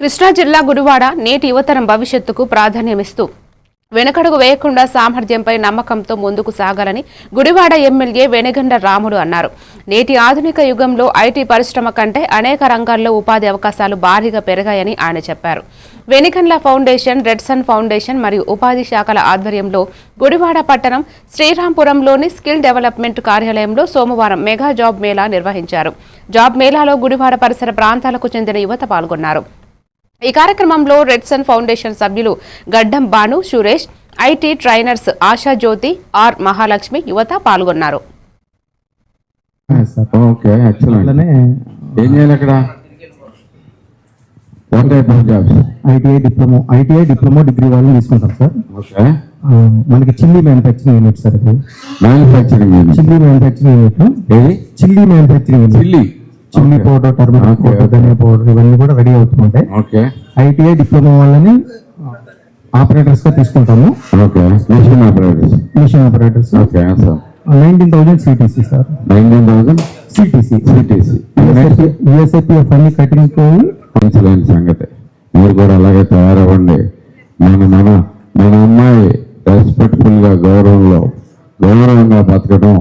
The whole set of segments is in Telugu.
కృష్ణా జిల్లా గుడివాడ నేటి యువతరం భవిష్యత్తుకు ప్రాధాన్యమిస్తూ వెనకడుగు వేయకుండా సామర్థ్యంపై నమ్మకంతో ముందుకు సాగాలని గుడివాడ ఎమ్మెల్యే వెనగండ్ల రాముడు అన్నారు. నేటి ఆధునిక యుగంలో ఐటీ పరిశ్రమ కంటే అనేక రంగాల్లో ఉపాధి అవకాశాలు భారీగా పెరిగాయని ఆయన చెప్పారు. వెనగండ్ల ఫౌండేషన్, రెడ్సన్ ఫౌండేషన్ మరియు ఉపాధి శాఖల ఆధ్వర్యంలో గుడివాడ పట్టణం శ్రీరాంపురంలోని స్కిల్ డెవలప్మెంట్ కార్యాలయంలో సోమవారం మెగా జాబ్ మేళా నిర్వహించారు. జాబ్ మేళాలో గుడివాడ పరిసర ప్రాంతాలకు చెందిన యువత పాల్గొన్నారు. ఈ కార్యక్రమంలో రెడ్సన్ ఫౌండేషన్ సభ్యులు Gaddam Banu, Suresh, IT trainers Asha Jyoti, R Mahalakshmi యువత పాల్గొన్నారు. ఐటీఐ డిప్లొమా డిగ్రీ వాళ్ళని తీసుకుంటాం సార్. మనకి chilli manufacturing unit sir. Chilli manufacturing unit chilli powder, turmeric powder, ధనియా పౌడర్ ఇవన్నీ కూడా రెడీ అవుతుంటాయి. ఐటీఐ డిప్లొమా వాళ్ళని ఆపరేటర్స్ గా తీసుకుంటాము. Machine operators 19,000 CTC sir. 19,000 CTC. USIPF అన్ని కటింగ్ పంచలేని సంగతి. మీరు కూడా అలాగే తయారవ్వండి. మన అమ్మాయి రెస్పెక్ట్ఫుల్ గా గౌరవంగా బతకడం,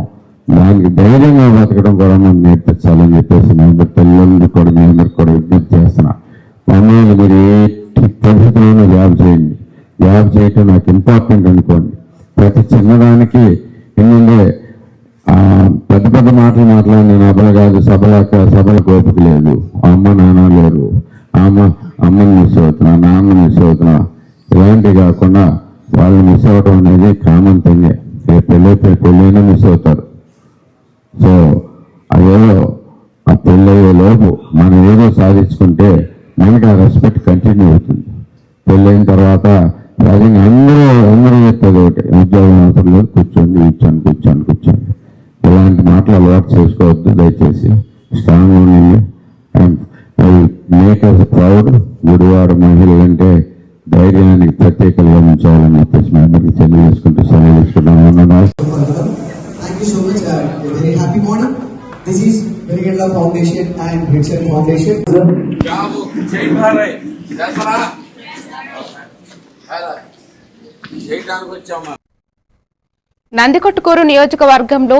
దానికి ధైర్యంగా బతకడం కూడా మనం నేర్పించాలని చెప్పేసి మీ పిల్లల్ని కూడా మీ అందరికి కూడా విజ్ఞప్తి చేస్తున్నా. అమ్మాయిలు మీరు ఏ పరిస్థితుల్లోనూ జాబ్ చేయండి. జాబ్ చేయటం నాకు ఇంపార్టెంట్ అనుకోండి. ప్రతి చిన్నదానికి ఏంటంటే పెద్ద పెద్ద మాటలు మాట్లాడి నేను అబ్బలు కాదు, సభలకు ఓపిక లేదు, అమ్మ నాన్న లేరు, అమ్మని మిస్ అవుతున్నా, నాన్న మిస్ అవుతున్నా, ఇలాంటివి కాకుండా వాళ్ళు మిస్ అవ్వడం అనేది కామన్ థింగే. పెళ్ళైనా మిస్ అవుతారు. సో అదేదో ఆ పెళ్ళయ్యే లోపు మనం ఏదో సాధించుకుంటే మనకి ఆ రెస్పెక్ట్ కంటిన్యూ అవుతుంది. పెళ్ళైన తర్వాత సహజంగా అందరూ చెప్పేది ఒకటి, ఉద్యోగం అవసరం లేదు, కూర్చోండి. ఇలాంటి మాటలు అలవాటు చేసుకోవద్దు దయచేసి. స్ట్రాంగ్ ఉండండి. Make us proud. గుడివాడ మహిళలు అంటే ధైర్యానికి ప్రత్యేకంగా ఉంచాలని చెప్పేసి మీ అందరికీ తెలియజేసుకుంటూ సెలవు తీసుకుంటాం. Thank you so much. Very happy morning. This is Venagandla Foundation and Redson Foundation. Nandikotkur నియోజకవర్గంలో